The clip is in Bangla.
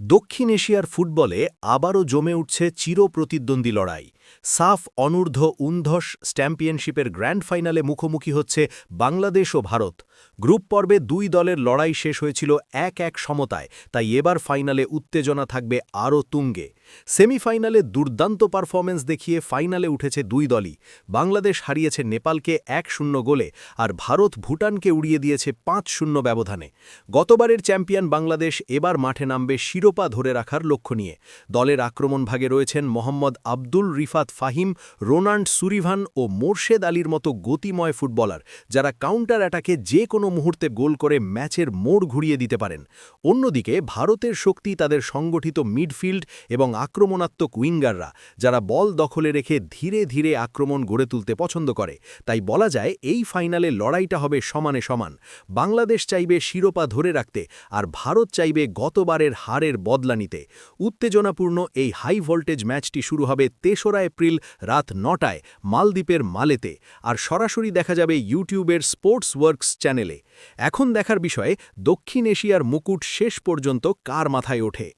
দক্ষিণ এশিয়ার ফুটবলে আবারও জমে উঠছে চিরপ্রতিদ্বন্দ্বী লড়াই। সাফ অনূর্ধ্ব-19 চ্যাম্পিয়নশিপের গ্র্যান্ড ফাইনালে মুখোমুখি হচ্ছে বাংলাদেশ ও ভারত। গ্রুপ পর্বে দুই দলের লড়াই শেষ হয়েছিল ১-১ সমতায়, তাই এবার ফাইনালে উত্তেজনা থাকবে আরও তুঙ্গে। সেমিফাইনালে দুর্দান্ত পারফরম্যান্স দেখিয়ে ফাইনালে উঠেছে দুই দলই। বাংলাদেশ হারিয়েছে নেপালকে ১-০ গোলে, আর ভারত ভুটানকে উড়িয়ে দিয়েছে ৫-০ ব্যবধানে। গতবারের চ্যাম্পিয়ন বাংলাদেশ এবার মাঠে নামবে শিরোপা ধরে রাখার লক্ষ্য নিয়ে। দলের আক্রমণভাগে রয়েছেন মোহাম্মদ আব্দুল রিফাত ফাহিম, রোনাল্ড সুরিভান ও মোরশেদ আলীর মতো গতিময় ফুটবলার, যারা কাউন্টার অ্যাটাকে যে কোনো মুহূর্তে গোল করে ম্যাচের মোড় ঘুরিয়ে দিতে পারেন। অন্যদিকে ভারতের শক্তি তাদের সংগঠিত মিডফিল্ড এবং আক্রমণাত্মক উইঙ্গাররা, যারা বল দখলে রেখে ধীরে ধীরে আক্রমণ গড়ে তুলতে পছন্দ করে। তাই বলা যায় এই ফাইনালে লড়াইটা হবে সমানে সমান। বাংলাদেশ চাইবে শিরোপা ধরে রাখতে, আর ভারত চাইবে গতবারের হারের বদলা নিতে। উত্তেজনাপূর্ণ এই হাই ভোল্টেজ ম্যাচটি শুরু হবে ৩রা এপ্রিল রাত ৯টায় মালদ্বীপের মালেতে, আর সরাসরি দেখা যাবে ইউটিউবের স্পোর্টস ওয়ার্কস চ্যানেলে। এখন দেখার বিষয়ে দক্ষিণ এশিয়ার মুকুট শেষ পর্যন্ত কার মাথায় ওঠে।